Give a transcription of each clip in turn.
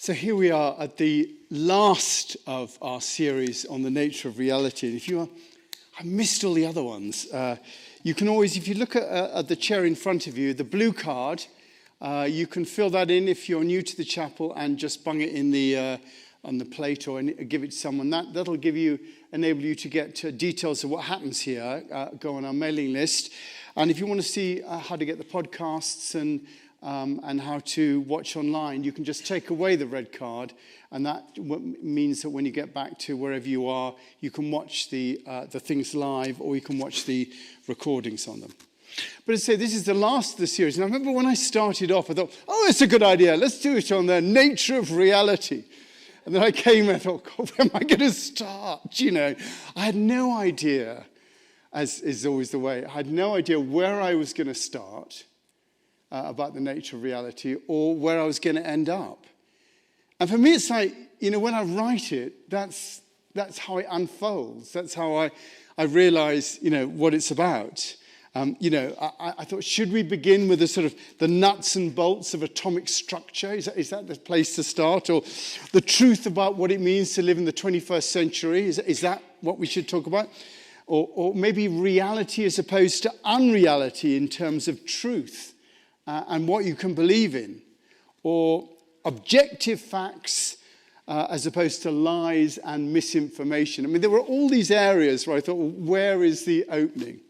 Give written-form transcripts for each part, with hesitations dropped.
So here we are at the last of our series on the nature of reality. And I missed all the other ones. You can always, if you look at the chair in front of you, the blue card, you can fill that in if you're new to the chapel and just bung it in on the plate or give it to someone. That'll enable you to get details of what happens here. Go on our mailing list. And if you want to see how to get the podcasts and how to watch online, you can just take away the red card, and that means that when you get back to wherever you are, you can watch the things live, or you can watch the recordings on them. But as I say, this is the last of the series, and I remember when I started off, I thought, oh, it's a good idea, let's do it on the nature of reality. And then I came and I thought, God, where am I going to start? I had no idea, as is always the way, I had no idea where I was going to start about the nature of reality or where I was going to end up. And for me, it's like, when I write it, that's how it unfolds. That's how I realize, what it's about. I thought, should we begin with the nuts and bolts of atomic structure? Is that the place to start? Or the truth about what it means to live in the 21st century? Is that what we should talk about? Or maybe reality as opposed to unreality in terms of truth and what you can believe in? Or objective facts as opposed to lies and misinformation? I mean, there were all these areas where I thought, well, where is the opening?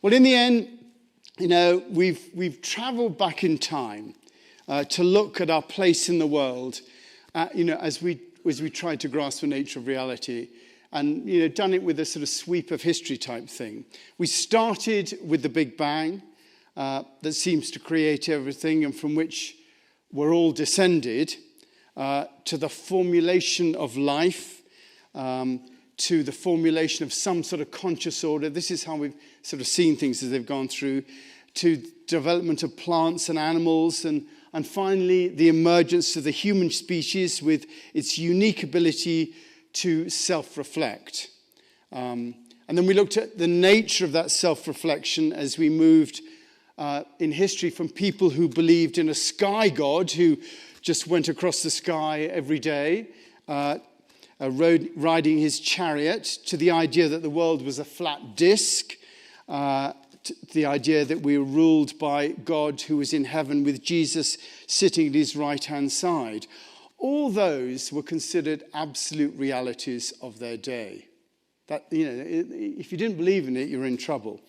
Well, in the end, we've traveled back in time to look at our place in the world, as we tried to grasp the nature of reality, and done it with a sort of sweep of history type thing. We started with the Big Bang that seems to create everything, and from which we're all descended, to the formulation of life, to the formulation of some sort of conscious order. This is how we've sort of seen things as they've gone through, to development of plants and animals, and finally the emergence of the human species with its unique ability to self-reflect. And then we looked at the nature of that self-reflection as we moved in history from people who believed in a sky god who just went across the sky every day, riding his chariot, to the idea that the world was a flat disk, to the idea that we were ruled by God who was in heaven with Jesus sitting at his right-hand side. All those were considered absolute realities of their day. That, if you didn't believe in it, you're in trouble.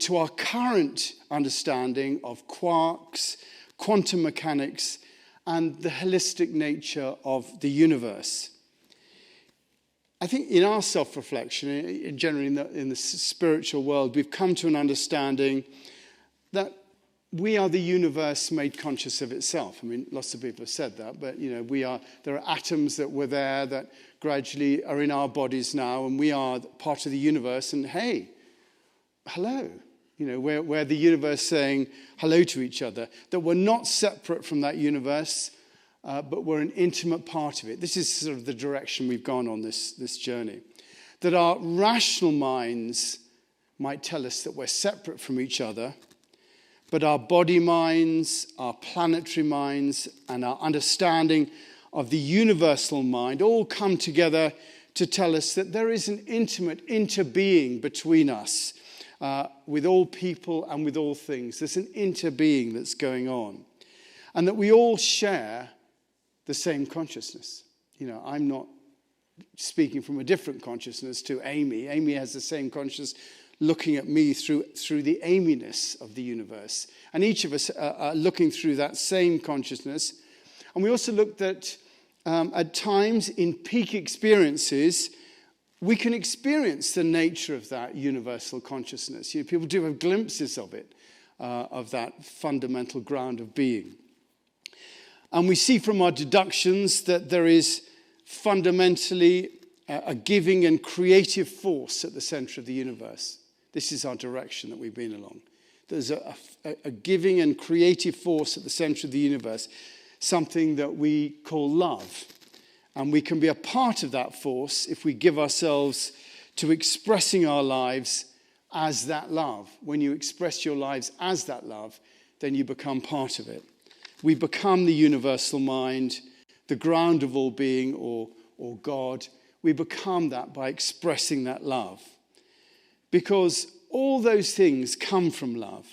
To our current understanding of quarks, quantum mechanics, and the holistic nature of the universe. I think in our self-reflection, generally in the spiritual world, we've come to an understanding that we are the universe made conscious of itself. I mean, lots of people have said that, but there are atoms that were there that gradually are in our bodies now, and we are part of the universe, and hey, hello. We're the universe saying hello to each other, that we're not separate from that universe, but we're an intimate part of it. This is sort of the direction we've gone on this journey. That our rational minds might tell us that we're separate from each other, but our body minds, our planetary minds, and our understanding of the universal mind all come together to tell us that there is an intimate interbeing between us, with all people and with all things. There's an interbeing that's going on. And that we all share the same consciousness. I'm not speaking from a different consciousness to Amy. Amy has the same consciousness looking at me through the Amy-ness of the universe. And each of us are looking through that same consciousness. And we also looked at times in peak experiences, we can experience the nature of that universal consciousness. People do have glimpses of it, of that fundamental ground of being. And we see from our deductions that there is fundamentally a giving and creative force at the center of the universe. This is our direction that we've been along. There's a giving and creative force at the center of the universe, something that we call love. And we can be a part of that force if we give ourselves to expressing our lives as that love. When you express your lives as that love, then you become part of it. We become the universal mind the ground of all being, or God. We become that by expressing that love. Because all those things come from love.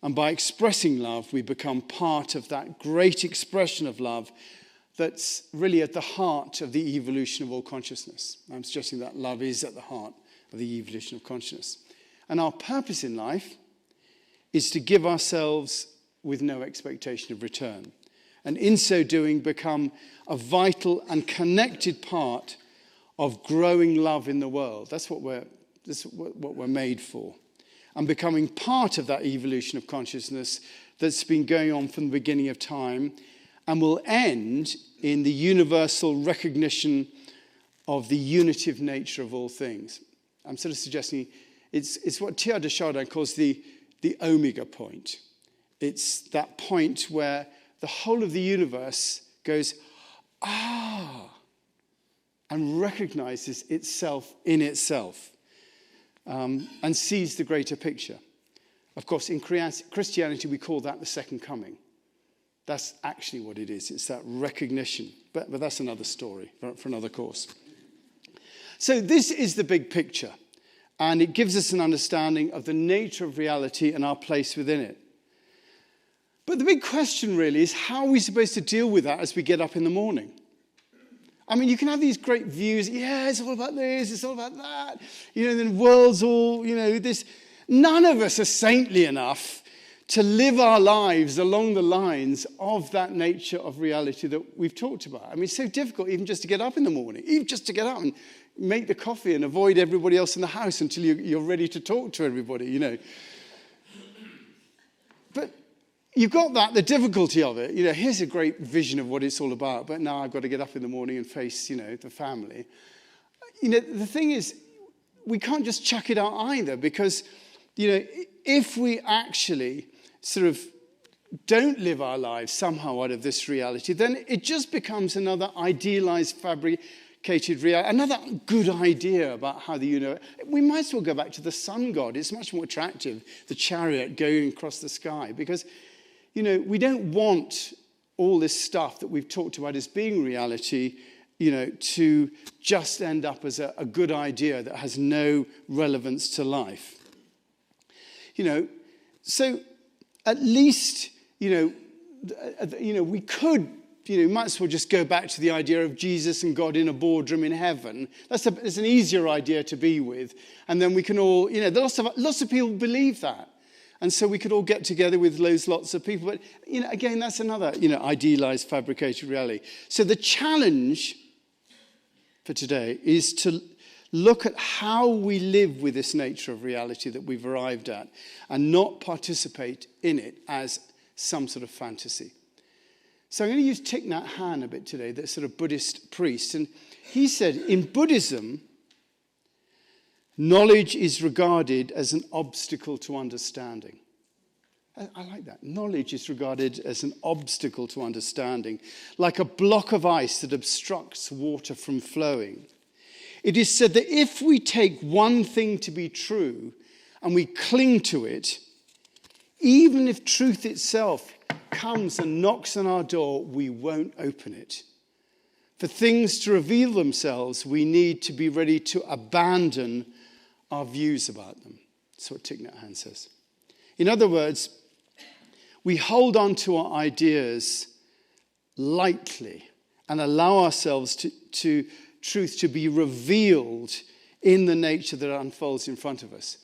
And by expressing love, we become part of that great expression of love that's really at the heart of the evolution of all consciousness. I'm suggesting that love is at the heart of the evolution of consciousness. And our purpose in life is to give ourselves with no expectation of return. And in so doing, become a vital and connected part of growing love in the world. That's what we're made for. And becoming part of that evolution of consciousness that's been going on from the beginning of time and will end in the universal recognition of the unitive nature of all things. I'm sort of suggesting it's what Teilhard de Chardin calls the omega point. It's that point where the whole of the universe goes, and recognizes itself in itself. And sees the greater picture. Of course, in Christianity, we call that the second coming. That's actually what it is. It's that recognition. But that's another story for another course. So this is the big picture. And it gives us an understanding of the nature of reality and our place within it. But the big question really is, how are we supposed to deal with that as we get up in the morning? I mean, you can have these great views. Yeah, it's all about this, it's all about that. The world's all, this. None of us are saintly enough to live our lives along the lines of that nature of reality that we've talked about. I mean, it's so difficult even just to get up in the morning, even just to get up and make the coffee and avoid everybody else in the house until you're ready to talk to everybody, But you've got the difficulty of it. Here's a great vision of what it's all about, but now I've got to get up in the morning and face, the family. The thing is, we can't just chuck it out either, because, if we actually sort of don't live our lives somehow out of this reality, then it just becomes another idealized, fabricated reality, another good idea about how the universe. We might as well go back to the sun god. It's much more attractive, the chariot going across the sky, because we don't want all this stuff that we've talked about as being reality, to just end up as a good idea that has no relevance to life. So at least, we could, might as well just go back to the idea of Jesus and God in a boardroom in heaven. It's an easier idea to be with. And then we can all, lots of people believe that. And so we could all get together with lots of people. But, again, that's another, idealized, fabricated reality. So the challenge for today is to look at how we live with this nature of reality that we've arrived at and not participate in it as some sort of fantasy. So I'm going to use Thich Nhat Hanh a bit today, that sort of Buddhist priest. And he said, in Buddhism, knowledge is regarded as an obstacle to understanding. I like that. Knowledge is regarded as an obstacle to understanding, like a block of ice that obstructs water from flowing. It is said that if we take one thing to be true and we cling to it, even if truth itself comes and knocks on our door, we won't open it. For things to reveal themselves, we need to be ready to abandon our views about them. That's what Thich Nhat Hanh says. In other words, we hold on to our ideas lightly and allow ourselves to truth to be revealed in the nature that unfolds in front of us.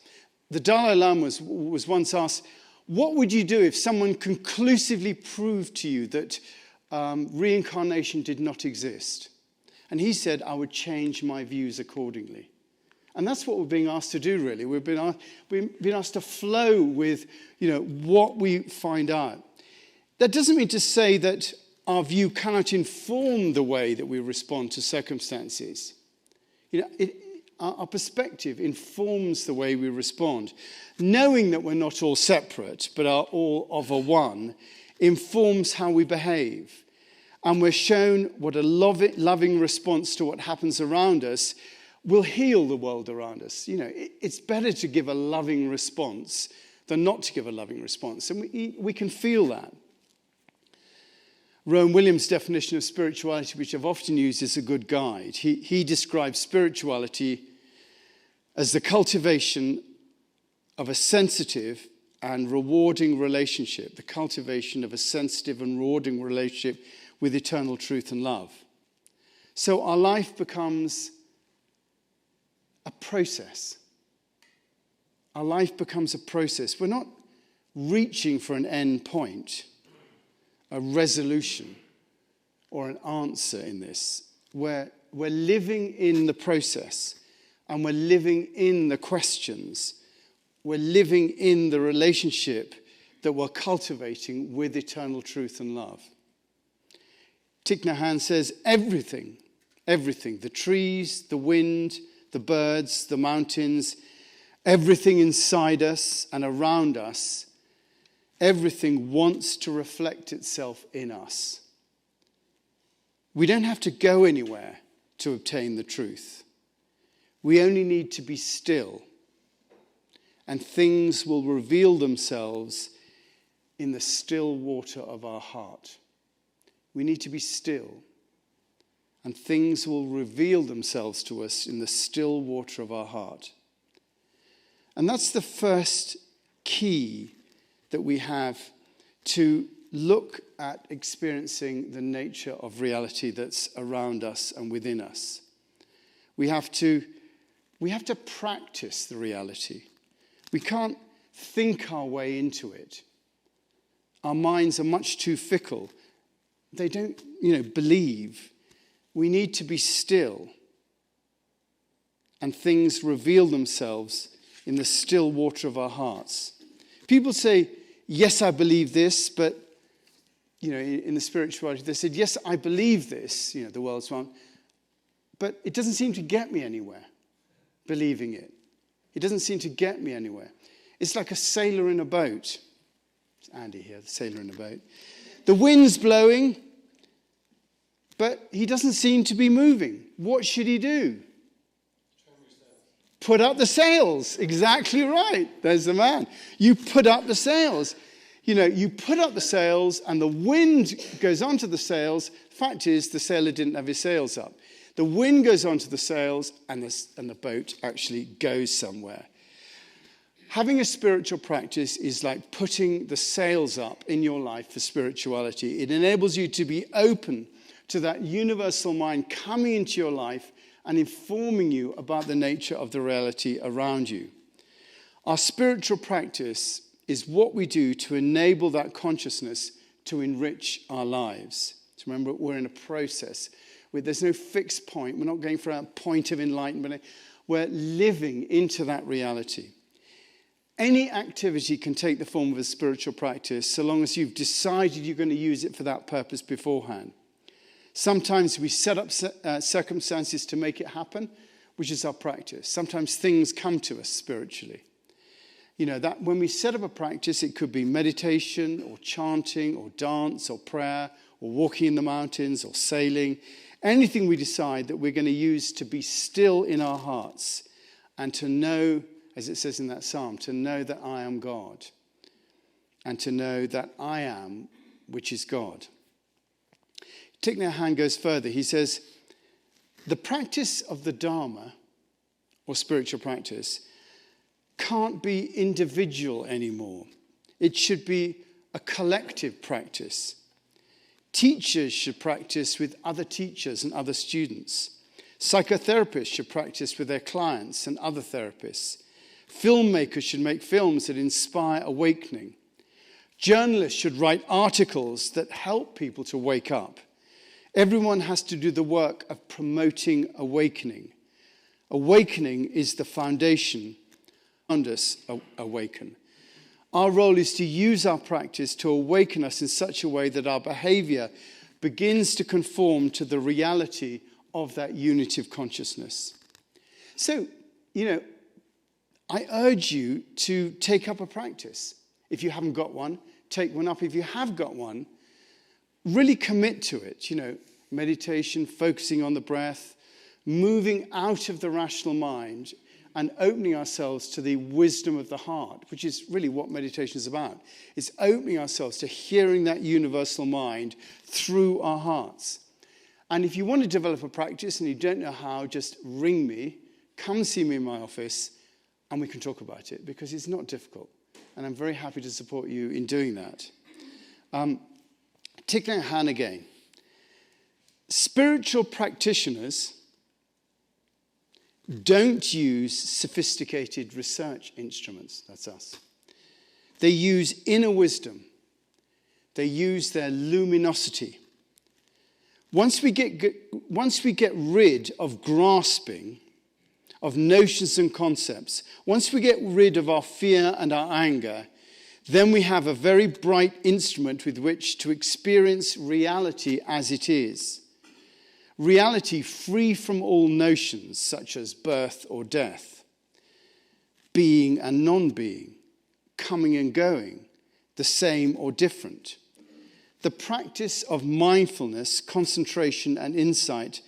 The Dalai Lama was once asked, what would you do if someone conclusively proved to you that reincarnation did not exist? And he said, I would change my views accordingly. And that's what we're being asked to do, really. We've been asked to flow with, what we find out. That doesn't mean to say that our view cannot inform the way that we respond to circumstances. Our perspective informs the way we respond. Knowing that we're not all separate, but are all of a one, informs how we behave. And we're shown what a loving response to what happens around us will heal the world around us. It's better to give a loving response than not to give a loving response. And we can feel that. Rowan Williams' definition of spirituality, which I've often used, is a good guide. He describes spirituality as the cultivation of a sensitive and rewarding relationship, the cultivation of a sensitive and rewarding relationship with eternal truth and love. So our life becomes a process. Our life becomes a process. We're not reaching for an end point, a resolution, or an answer in this. We're living in the process, and we're living in the questions. We're living in the relationship that we're cultivating with eternal truth and love. Thich Nhat Hanh says everything, the trees, the wind, the birds, the mountains, everything inside us and around us, everything wants to reflect itself in us. We don't have to go anywhere to obtain the truth. We only need to be still, and things will reveal themselves in the still water of our heart. We need to be still, and things will reveal themselves to us in the still water of our heart. And that's the first key that we have to look at experiencing the nature of reality that's around us and within us. We have to practice the reality. We can't think our way into it. Our minds are much too fickle. They don't, believe. We need to be still, and things reveal themselves in the still water of our hearts. People say, yes, I believe this, but, in the spirituality, they said, yes, I believe this, the world's wrong, but it doesn't seem to get me anywhere, believing it. It doesn't seem to get me anywhere. It's like a sailor in a boat. It's Andy here, the sailor in a boat. The wind's blowing, but he doesn't seem to be moving. What should he do? Put up the sails. Exactly right. There's the man. You put up the sails. You put up the sails and the wind goes onto the sails. Fact is, the sailor didn't have his sails up. The wind goes onto the sails and the boat actually goes somewhere. Having a spiritual practice is like putting the sails up in your life for spirituality. It enables you to be open to that universal mind coming into your life and informing you about the nature of the reality around you. Our spiritual practice is what we do to enable that consciousness to enrich our lives. So remember, we're in a process where there's no fixed point. We're not going for a point of enlightenment. We're living into that reality. Any activity can take the form of a spiritual practice so long as you've decided you're going to use it for that purpose beforehand. Sometimes we set up circumstances to make it happen, which is our practice. Sometimes things come to us spiritually. That when we set up a practice, it could be meditation or chanting or dance or prayer or walking in the mountains or sailing. Anything we decide that we're going to use to be still in our hearts and to know, as it says in that psalm, to know that I am God and to know that I am, which is God. Thich Nhat Hanh goes further. He says, the practice of the Dharma, or spiritual practice, can't be individual anymore. It should be a collective practice. Teachers should practice with other teachers and other students. Psychotherapists should practice with their clients and other therapists. Filmmakers should make films that inspire awakening. Journalists should write articles that help people to wake up. Everyone has to do the work of promoting awakening. Awakening is the foundation around us awaken. Our role is to use our practice to awaken us in such a way that our behavior begins to conform to the reality of that unity of consciousness. So, I urge you to take up a practice. If you haven't got one, take one up. If you have got one, really commit to it. Meditation, focusing on the breath, moving out of the rational mind and opening ourselves to the wisdom of the heart, which is really what meditation is about. It's opening ourselves to hearing that universal mind through our hearts. And if you want to develop a practice and you don't know how, just ring me, come see me in my office, and we can talk about it, because it's not difficult. And I'm very happy to support you in doing that. Thich Nhat Hanh again. Spiritual practitioners don't use sophisticated research instruments. That's us. They use inner wisdom. They use their luminosity. Once we get rid of grasping, of notions and concepts, once we get rid of our fear and our anger, then we have a very bright instrument with which to experience reality as it is. Reality free from all notions such as birth or death, being and non-being, coming and going, the same or different. The practice of mindfulness, concentration, and insight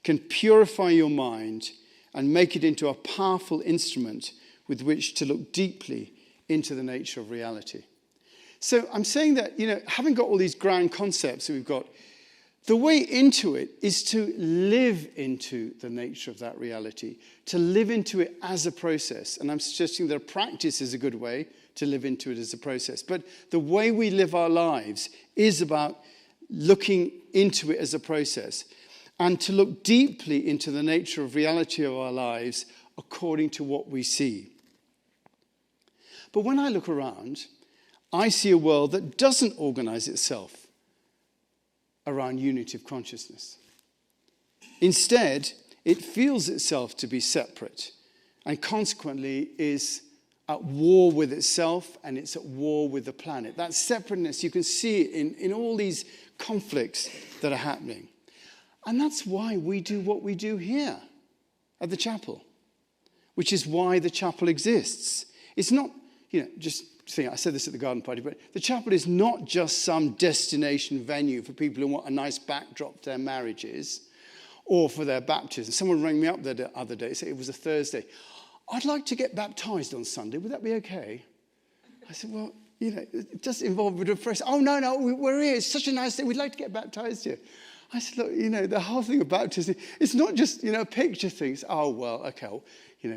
can purify your mind and make it into a powerful instrument with which to look deeply into the nature of reality. So I'm saying that, having got all these grand concepts that we've got, the way into it is to live into the nature of that reality, to live into it as a process. And I'm suggesting that a practice is a good way to live into it as a process. But the way we live our lives is about looking into it as a process and to look deeply into the nature of reality of our lives according to what we see. But when I look around, I see a world that doesn't organize itself around unity of consciousness. Instead, it feels itself to be separate and consequently is at war with itself, and it's at war with the planet. That separateness, you can see it in all these conflicts that are happening. And that's why we do what we do here at the chapel, which is why the chapel exists. It's not, just think, I said this at the garden party, but the chapel is not just some destination venue for people who want a nice backdrop to their marriages or for their baptism. Someone rang me up the other day, said it was a Thursday. I'd like to get baptized on Sunday. Would that be okay? I said, well, it does involve a bit of press. Oh, no, we're here. It's such a nice day. We'd like to get baptized here. I said, look, the whole thing of baptism, it's not just, a picture thing. It's, oh, well, okay.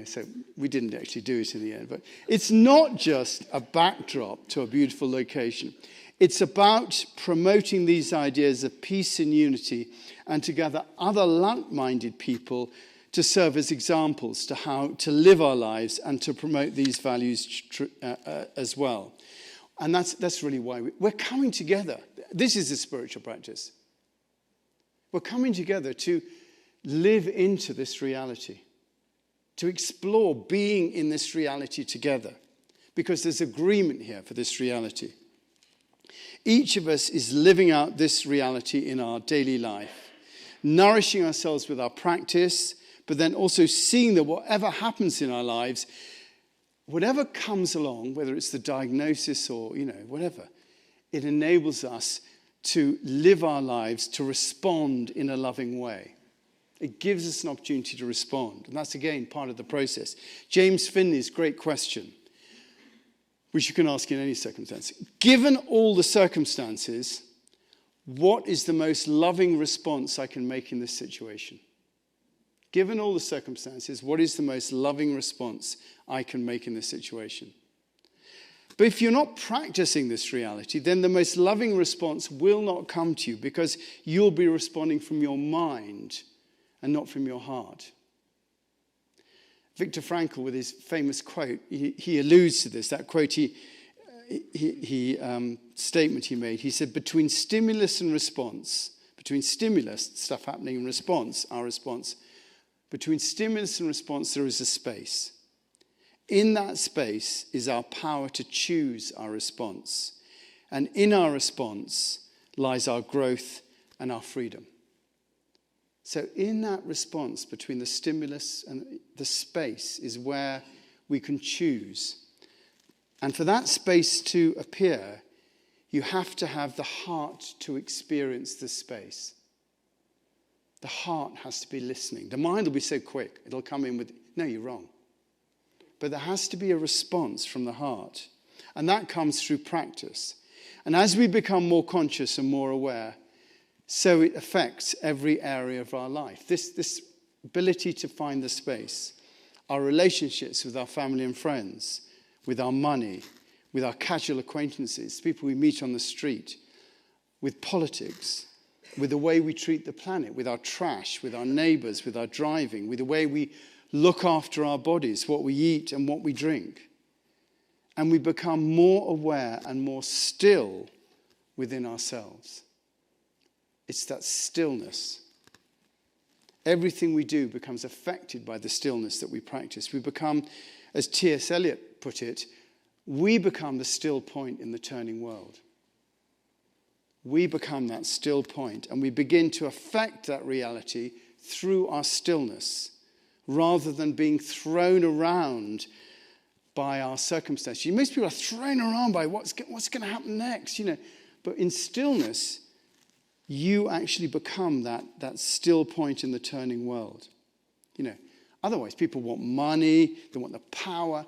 So we didn't actually do it in the end. But it's not just a backdrop to a beautiful location. It's about promoting these ideas of peace and unity and to gather other like-minded people to serve as examples to how to live our lives and to promote these values as well. And that's really why we're coming together. This is a spiritual practice. We're coming together to live into this reality, to explore being in this reality together, because there's agreement here for this reality. Each of us is living out this reality in our daily life, nourishing ourselves with our practice, but then also seeing that whatever happens in our lives, whatever comes along, whether it's the diagnosis or, whatever, it enables us to live our lives, to respond in a loving way. It gives us an opportunity to respond. And that's, again, part of the process. James Finley's great question, which you can ask in any circumstance. Given all the circumstances, what is the most loving response I can make in this situation? Given all the circumstances, what is the most loving response I can make in this situation? But if you're not practicing this reality, then the most loving response will not come to you because you'll be responding from your mind and not from your heart. Viktor Frankl, with his famous quote, he alludes to this. That quote, statement he made. He said, between stimulus and response, between stimulus, stuff happening, and response, our response, between stimulus and response, there is a space. In that space is our power to choose our response. And in our response lies our growth and our freedom. So in that response between the stimulus and the space is where we can choose. And for that space to appear, you have to have the heart to experience the space. The heart has to be listening. The mind will be so quick. It'll come in with, no, you're wrong. but there has to be a response from the heart. And that comes through practice. And as we become more conscious and more aware, so it affects every area of our life. This ability to find the space, our relationships with our family and friends, with our money, with our casual acquaintances, people we meet on the street, with politics, with the way we treat the planet, with our trash, with our neighbors, with our driving, with the way we look after our bodies, what we eat and what we drink. And we become more aware and more still within ourselves. It's that stillness. Everything we do becomes affected by the stillness that we practice. We become, as T.S. Eliot put it, we become the still point in the turning world. We become that still point, and we begin to affect that reality through our stillness, rather than being thrown around by our circumstances. Most people are thrown around by what's going to happen next, But in stillness, you actually become that still point in the turning world. Otherwise people want money, they want the power.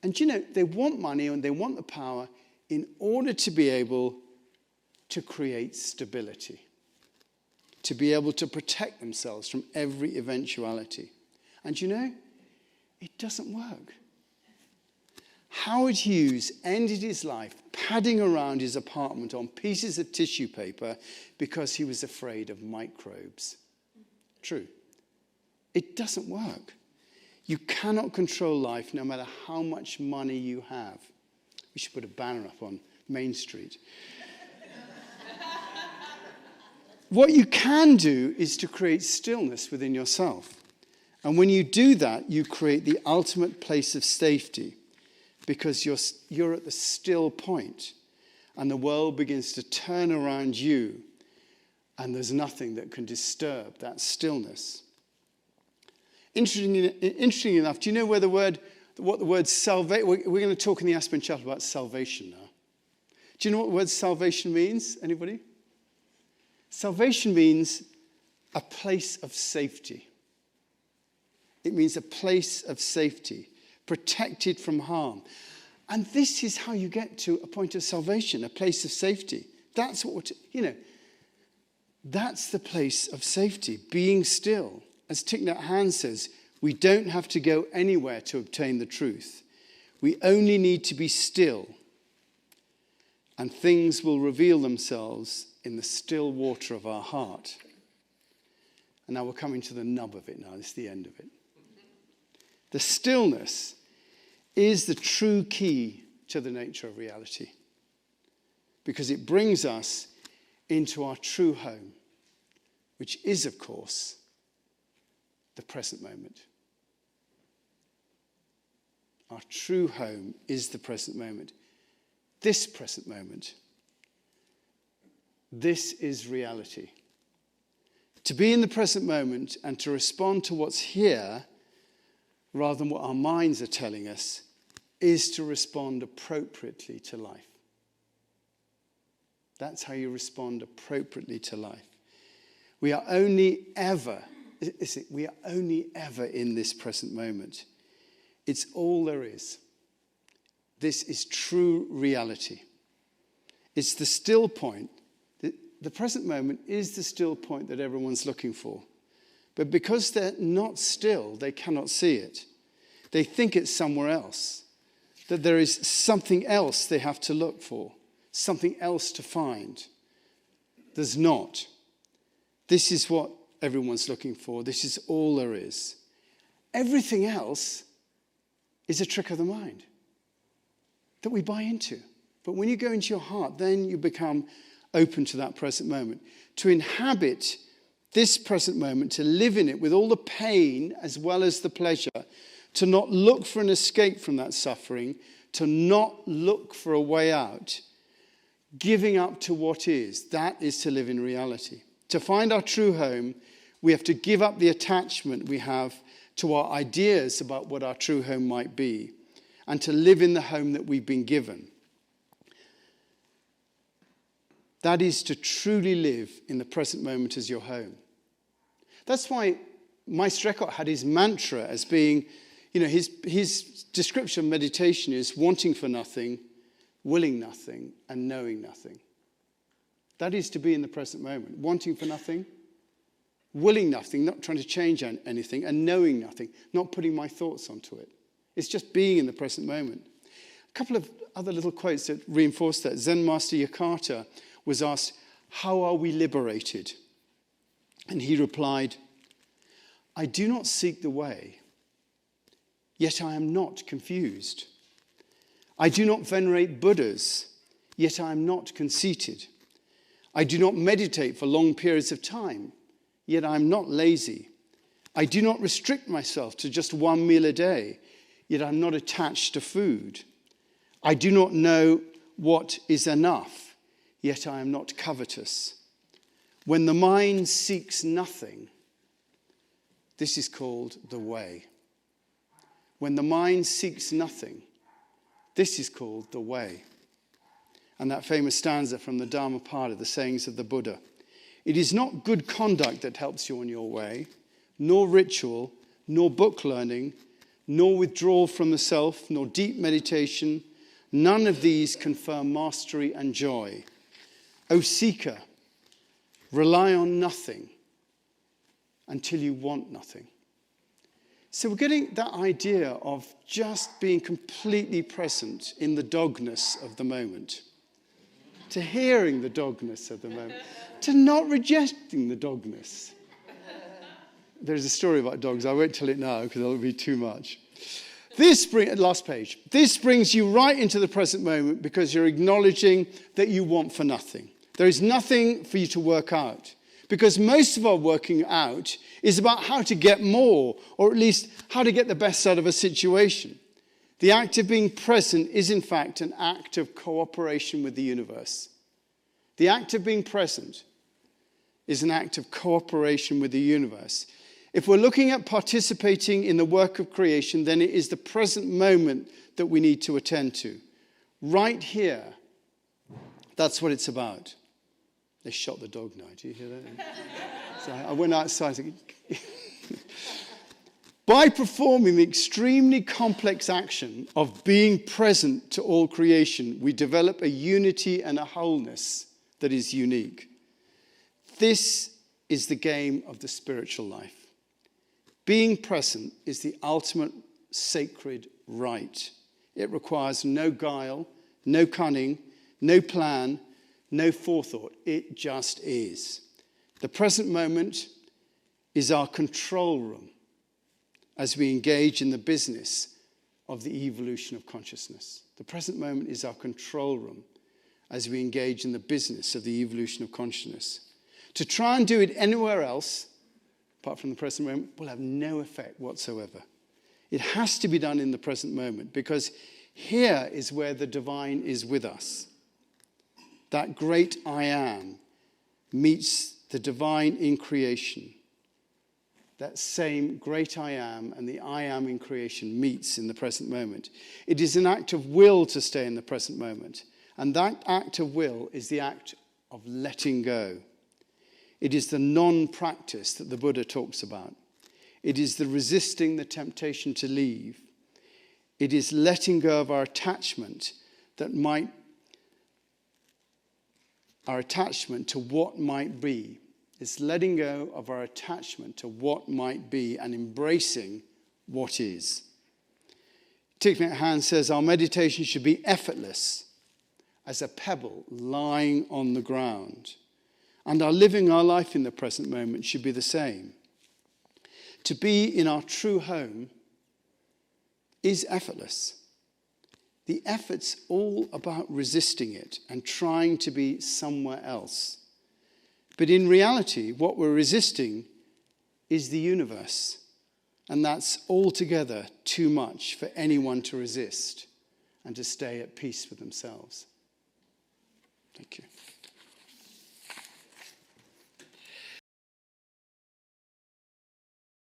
And they want money and they want the power in order to be able to create stability, to be able to protect themselves from every eventuality. And it doesn't work. Howard Hughes ended his life padding around his apartment on pieces of tissue paper because he was afraid of microbes. True. It doesn't work. You cannot control life no matter how much money you have. We should put a banner up on Main Street. What you can do is to create stillness within yourself. And when you do that, you create the ultimate place of safety, because you're at the still point, and the world begins to turn around you, and there's nothing that can disturb that stillness. Interesting enough, do you know what the word salvation, we're going to talk in the Aspen Chapel about salvation now. Do you know what the word salvation means? Anybody? Salvation means a place of safety. It means a place of safety, protected from harm. And this is how you get to a point of salvation, a place of safety. That's what, that's the place of safety, being still. As Thich Nhat Hanh says, we don't have to go anywhere to obtain the truth. We only need to be still, and things will reveal themselves in the still water of our heart. And now we're coming to the nub of it now. This is the end of it. The stillness is the true key to the nature of reality, because it brings us into our true home, which is, of course, the present moment. Our true home is the present moment. This present moment. This is reality. To be in the present moment and to respond to what's here rather than what our minds are telling us is to respond appropriately to life. That's how you respond appropriately to life. We are only ever in this present moment. It's all there is. This is true reality. It's the still point. The present moment is the still point that everyone's looking for. But because they're not still, they cannot see it. They think it's somewhere else, that there is something else they have to look for, something else to find. There's not. This is what everyone's looking for. This is all there is. Everything else is a trick of the mind that we buy into. But when you go into your heart, then you become open to that present moment. To inhabit this present moment, to live in it with all the pain as well as the pleasure, to not look for an escape from that suffering, to not look for a way out, giving up to what is, that is to live in reality. To find our true home, we have to give up the attachment we have to our ideas about what our true home might be, and to live in the home that we've been given. That is to truly live in the present moment as your home. That's why Maestro Eckhart had his mantra as being, his description of meditation is wanting for nothing, willing nothing, and knowing nothing. That is to be in the present moment. Wanting for nothing, willing nothing, not trying to change anything, and knowing nothing, not putting my thoughts onto it. It's just being in the present moment. A couple of other little quotes that reinforce that. Zen Master Yakata was asked, "How are we liberated?" And he replied, "I do not seek the way, yet I am not confused. I do not venerate Buddhas, yet I am not conceited. I do not meditate for long periods of time, yet I am not lazy. I do not restrict myself to just one meal a day, yet I'm not attached to food. I do not know what is enough, yet I am not covetous. When the mind seeks nothing, this is called the way. When the mind seeks nothing, this is called the way." And that famous stanza from the Dhammapada, the sayings of the Buddha. "It is not good conduct that helps you on your way, nor ritual, nor book learning, nor withdrawal from the self, nor deep meditation. None of these confer mastery and joy. O seeker, rely on nothing until you want nothing." So we're getting that idea of just being completely present in the dogness of the moment, to hearing the dogness of the moment, to not rejecting the dogness. There's a story about dogs. I won't tell it now because it'll be too much. Last page. This brings you right into the present moment because you're acknowledging that you want for nothing. There is nothing for you to work out. Because most of our working out is about how to get more, or at least how to get the best out of a situation. The act of being present is, in fact, an act of cooperation with the universe. The act of being present is an act of cooperation with the universe. If we're looking at participating in the work of creation, then it is the present moment that we need to attend to. Right here, that's what it's about. They shot the dog now. Do you hear that? So I went outside. By performing the extremely complex action of being present to all creation, we develop a unity and a wholeness that is unique. This is the game of the spiritual life. Being present is the ultimate sacred right. It requires no guile, no cunning, no plan, no forethought. It just is. The present moment is our control room as we engage in the business of the evolution of consciousness. The present moment is our control room as we engage in the business of the evolution of consciousness. To try and do it anywhere else, apart from the present moment, will have no effect whatsoever. It has to be done in the present moment because here is where the divine is with us. That great I am meets the divine in creation. That same great I am and the I am in creation meets in the present moment. It is an act of will to stay in the present moment. And that act of will is the act of letting go. It is the non-practice that the Buddha talks about. It is the resisting the temptation to leave. It is letting go of our attachment to what might be. It's letting go of our attachment to what might be and embracing what is. Thich Nhat Hanh says our meditation should be effortless as a pebble lying on the ground. And our living our life in the present moment should be the same. To be in our true home is effortless. The effort's all about resisting it and trying to be somewhere else. But in reality, what we're resisting is the universe. And that's altogether too much for anyone to resist and to stay at peace with themselves. Thank you.